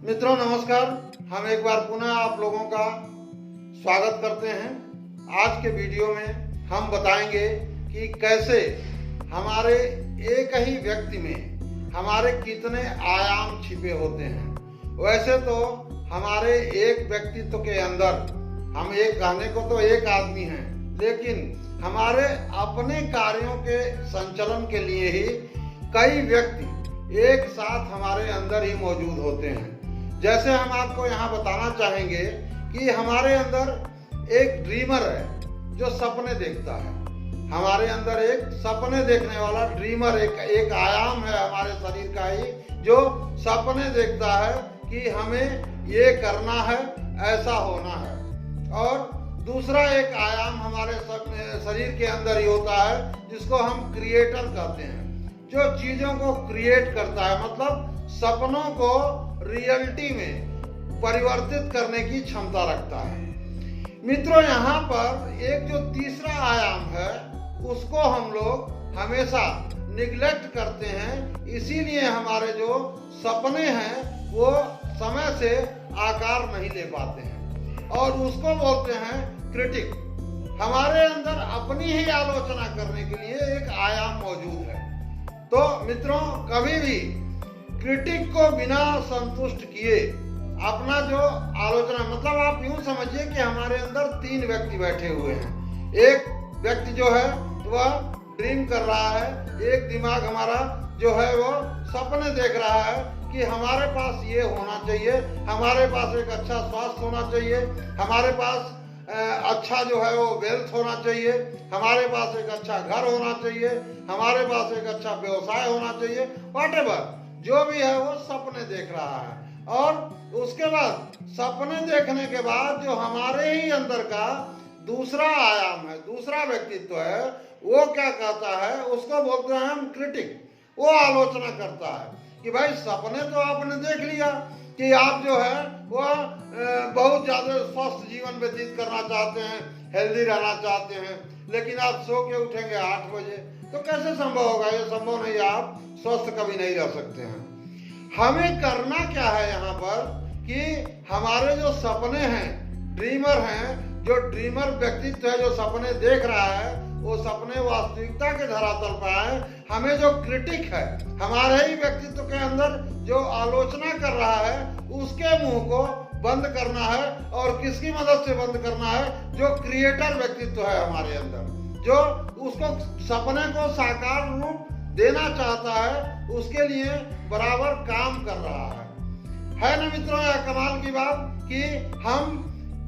मित्रों नमस्कार। हम एक बार पुनः आप लोगों का स्वागत करते हैं। आज के वीडियो में हम बताएंगे कि कैसे हमारे एक ही व्यक्ति में हमारे कितने आयाम छिपे होते हैं। वैसे तो हमारे एक व्यक्तित्व के अंदर हम एक कहने को तो एक आदमी हैं, लेकिन हमारे अपने कार्यों के संचालन के लिए ही कई व्यक्ति एक साथ हमारे अंदर ही मौजूद होते हैं। जैसे हम आपको यहाँ बताना चाहेंगे कि हमारे अंदर एक ड्रीमर है जो सपने देखता है। हमारे अंदर एक सपने देखने वाला ड्रीमर एक आयाम है हमारे शरीर का ही, जो सपने देखता है कि हमें ये करना है, ऐसा होना है। और दूसरा एक आयाम हमारे शरीर के अंदर ही होता है जिसको हम क्रिएटर कहते हैं, जो चीजों को क्रिएट करता है, मतलब सपनों को रियलिटी में परिवर्तित करने की क्षमता रखता है। मित्रों, यहाँ पर एक जो तीसरा आयाम है उसको हम लोग हमेशा निग्लेक्ट करते हैं, इसीलिए हमारे जो सपने हैं वो समय से आकार नहीं ले पाते हैं और उसको बोलते हैं क्रिटिक। हमारे अंदर अपनी ही आलोचना करने के लिए एक आयाम मौजूद है। तो मित्रों, कभी भी क्रिटिक को बिना संतुष्ट किए अपना जो आलोचना, मतलब आप यूं समझिए कि हमारे अंदर तीन व्यक्ति बैठे हुए हैं। एक व्यक्ति जो है वह ड्रीम कर रहा है, एक दिमाग हमारा जो है वो सपने देख रहा है कि हमारे पास ये होना चाहिए, हमारे पास एक अच्छा स्वास्थ्य होना चाहिए, हमारे पास अच्छा जो है वो वेल्थ होना चाहिए, हमारे पास एक अच्छा घर होना चाहिए, हमारे पास एक अच्छा व्यवसाय होना चाहिए। व्हाटएवर जो भी है वो सपने देख रहा है। और उसके बाद सपने देखने के बाद जो हमारे ही अंदर का दूसरा आयाम है, दूसरा व्यक्तित्व है, वो क्या कहता है, उसको बोलते हैं हम क्रिटिक। वो आलोचना करता है कि भाई सपने तो आपने देख लिया कि आप जो है वह बहुत ज्यादा स्वस्थ जीवन व्यतीत करना चाहते हैं, हेल्दी रहना चाहते हैं, लेकिन आप सो के उठेंगे 8 बजे, तो कैसे संभव होगा? ये संभव नहीं, आप स्वस्थ कभी नहीं रह सकते हैं। हमें करना क्या है यहाँ पर कि हमारे जो सपने हैं, ड्रीमर हैं, जो ड्रीमर व्यक्तित्व है, जो सपने देख रहा है, वो सपने वास्तविकता के धरातल पर आए। हमें जो क्रिटिक है, हमारे ही व्यक्तित्व के अंदर जो आलोचना कर रहा है, उसके मुंह को बंद करना है। और किसकी मदद से बंद करना है? जो क्रिएटर व्यक्तित्व है हमारे अंदर, जो उसको सपने को साकार रूप देना चाहता है, उसके लिए बराबर काम कर रहा है ना मित्रों? यह कमाल की बात कि हम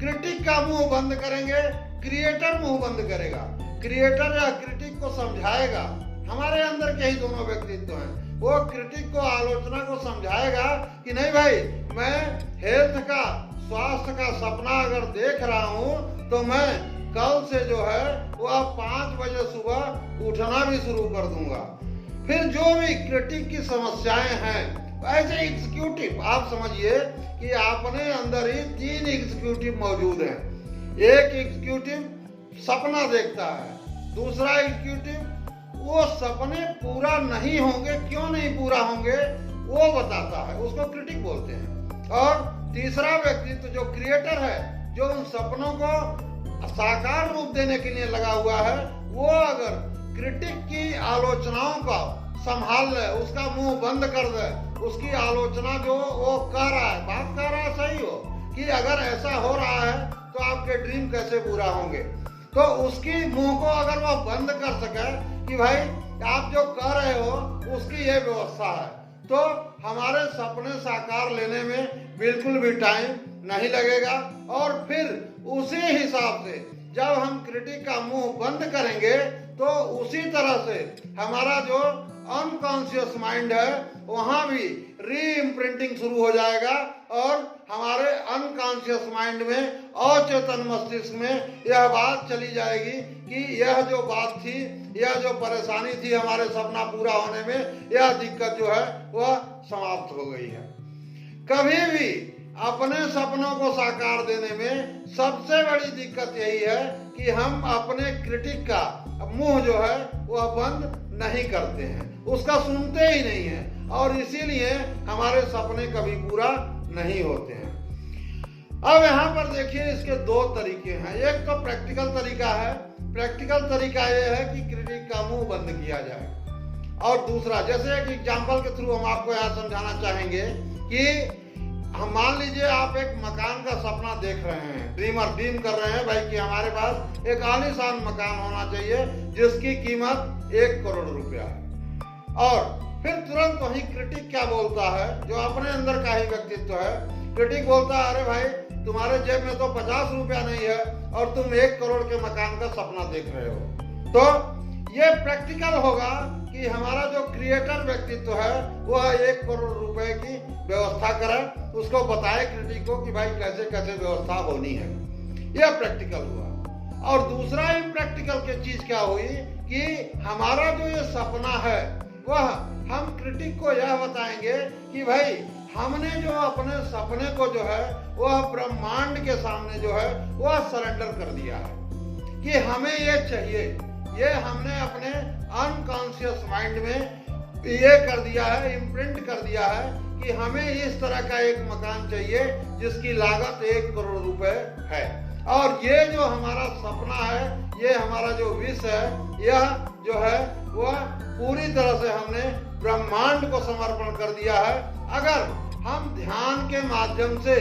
क्रिटिक का मुंह बंद करेंगे, क्रिएटर मुंह बंद करेगा। क्रिएटर या क्रिटिक को समझाएगा, हमारे अंदर के ही दोनों व्यक्तित्व हैं, वो क्रिटिक को, आलोचना को समझाएगा कि नहीं भाई, मैं हेल्थ का, स्वास्थ्य का सपना अगर देख रहा हूं तो मैं कल से जो है वह 5 बजे सुबह उठना भी शुरू कर दूंगा। फिर जो भी क्रिटिक की समस्याएं हैं, ऐसे एग्जीक्यूटिव, आप समझिए कि अपने अंदर ही 3 एग्जीक्यूटिव मौजूद हैं। एक एग्जीक्यूटिव सपना देखता है, दूसरा एग्जीक्यूटिव वो सपने पूरा नहीं होंगे, क्यों नहीं पूरा होंगे वो बताता है, उसको क्रिटिक बोलते हैं। और तीसरा व्यक्तित्व जो क्रिएटर है, जो उन सपनों को साकार रूप देने के लिए लगा हुआ है, वो अगर क्रिटिक की आलोचनाओं का संभाल ले, उसका मुंह बंद कर दे, उसकी आलोचना जो वो कह रहा है, बात कह रहा है सही हो कि अगर ऐसा हो रहा है तो आपके ड्रीम कैसे पूरा होंगे, तो उसकी मुंह को अगर वो बंद कर सके कि भाई आप जो कह रहे हो उसकी ये व्यवस्था है, तो हमारे सपने साकार लेने में बिल्कुल भी टाइम नहीं लगेगा। और फिर उसी हिसाब से जब हम क्रिटिक का मुंह बंद करेंगे तो उसी तरह से हमारा जो अनकॉन्शियस माइंड है वहां भी री इम्प्रिंटिंग शुरू हो जाएगा और हमारे अनकॉन्शियस माइंड में, अचेतन मस्तिष्क में यह बात चली जाएगी कि यह जो बात थी, यह जो परेशानी थी हमारे सपना पूरा होने में, यह दिक्कत जो है वह समाप्त हो गई है। कभी भी अपने सपनों को साकार देने में सबसे बड़ी दिक्कत यही है कि हम अपने क्रिटिक का मुंह जो है वह बंद नहीं करते हैं, उसका सुनते ही नहीं है, और इसीलिए हमारे सपने कभी पूरा नहीं होते हैं। अब यहाँ पर देखिए इसके दो तरीके हैं। एक तो प्रैक्टिकल तरीका है। प्रैक्टिकल तरीका ये है कि क्रिटिक का मुंह बंद किया जाए, और दूसरा, जैसे एक एग्जाम्पल के थ्रू हम आपको यहाँ समझाना चाहेंगे कि हम मान लीजिए आप एक मकान का सपना देख रहे हैं, ड्रीम कर रहे हैं भाई कि हमारे पास एक आलीशान मकान होना चाहिए जिसकी कीमत 1 करोड़ रुपया है। और फिर तुरंत वही क्रिटिक क्या बोलता है, जो अपने अंदर का ही व्यक्तित्व है, क्रिटिक बोलता है अरे भाई तुम्हारे जेब में तो 50 रुपया नहीं है और तुम 1 करोड़ के मकान का सपना देख रहे हो। तो ये प्रैक्टिकल होगा कि हमारा जो क्रिएटर व्यक्तित्व है वह 1 करोड़ रुपए की व्यवस्था करे, उसको बताए क्रिटिक को कि भाई कैसे कैसे व्यवस्था होनी है। यह प्रैक्टिकल हुआ। और दूसरा इम्प्रैक्टिकल की चीज क्या हुई कि हमारा जो ये सपना है वह हम क्रिटिक को यह बताएंगे कि भाई हमने जो अपने सपने को जो है वह ब्रह्मांड के सामने जो है वह सरेंडर कर दिया है कि हमें ये चाहिए। ये हमने अपने अनकॉन्शियस माइंड में ये कर दिया है, इम्प्रिंट कर दिया है कि हमें इस तरह का एक मकान चाहिए जिसकी लागत 1 करोड़ रुपए है। और ये जो हमारा सपना है, ये हमारा जो विश है, यह जो है वह पूरी तरह से हमने ब्रह्मांड को समर्पण कर दिया है। अगर हम ध्यान के माध्यम से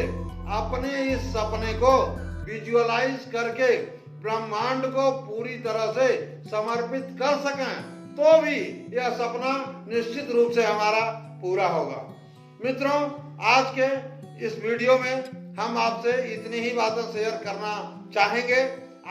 अपने इस सपने को विजुअलाइज करके ब्रह्मांड को पूरी तरह से समर्पित कर सकें तो भी यह सपना निश्चित रूप से हमारा पूरा होगा। मित्रों, आज के इस वीडियो में हम आपसे इतनी ही बातें शेयर करना चाहेंगे।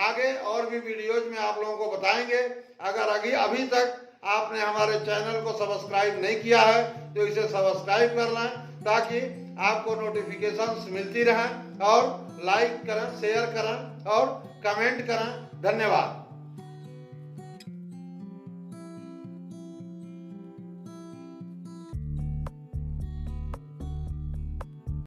आगे और भी वीडियोज में आप लोगों को बताएंगे। अगर अभी तक आपने हमारे चैनल को सब्सक्राइब नहीं किया है तो इसे सब्सक्राइब कर लें ताकि आपको नोटिफिकेशंस मिलती रहें, और लाइक करें, शेयर करें और कमेंट करें। धन्यवाद।